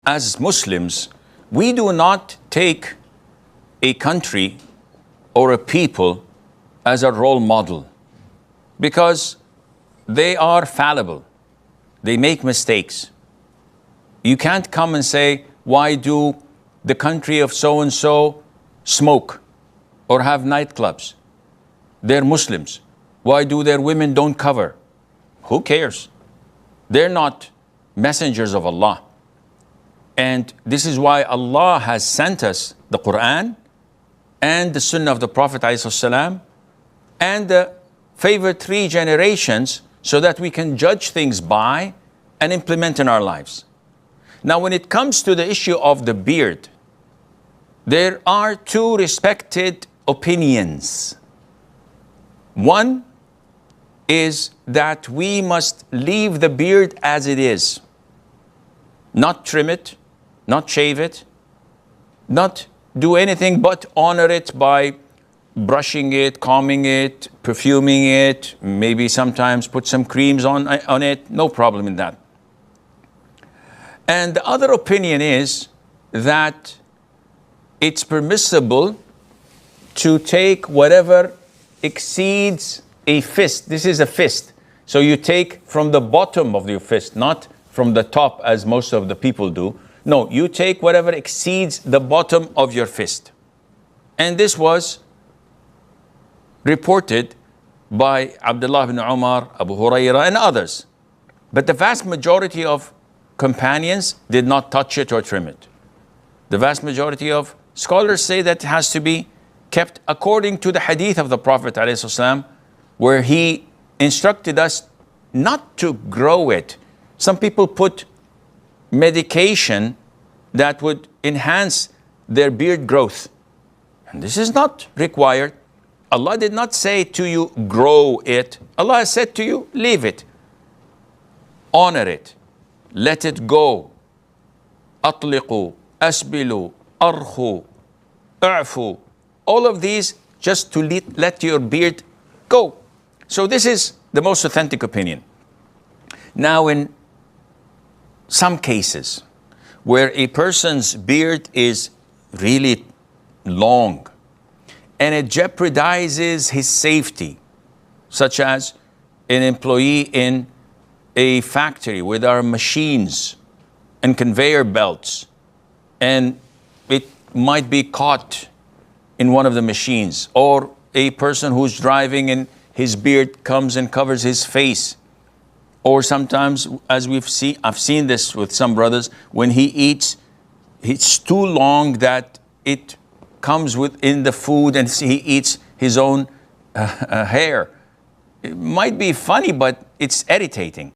as Muslims, we do not take a country or a people as a role model because they are fallible. They make mistakes. You can't come and say, why do the country of so-and-so smoke or have nightclubs? They're Muslims. Why do their women don't cover? Who cares? They're not messengers of Allah. And this is why Allah has sent us the Qur'an and the Sunnah of the Prophet ﷺ and the favored 3 generations so that we can judge things by and implement in our lives. Now, when it comes to the issue of the beard, there are 2 respected opinions. One is that we must leave the beard as it is, not trim it, not shave it, not do anything but honor it by brushing it, combing it, perfuming it, maybe sometimes put some creams on it, no problem in that. And the other opinion is that it's permissible to take whatever exceeds a fist. This is a fist. So you take from the bottom of your fist, not from the top as most of the people do. No, you take whatever exceeds the bottom of your fist. And this was reported by Abdullah ibn Umar, Abu Hurairah, and others. But the vast majority of companions did not touch it or trim it. The vast majority of scholars say that it has to be kept according to the hadith of the Prophet ﷺ, where he instructed us not to grow it. Some people put medication that would enhance their beard growth. And this is not required. Allah did not say to you, grow it. Allah said to you, leave it. Honor it. Let it go. أطلقوا, أسبلوا, أرخوا, أعفوا. All of these just to let your beard go. So this is the most authentic opinion. Now, in some cases where a person's beard is really long and it jeopardizes his safety, such as an employee in a factory where there are machines and conveyor belts, and it might be caught in one of the machines, or a person who's driving and his beard comes and covers his face. Or sometimes, as I've seen this with some brothers, when he eats, it's too long that it comes within the food and he eats his own hair. It might be funny, but it's irritating.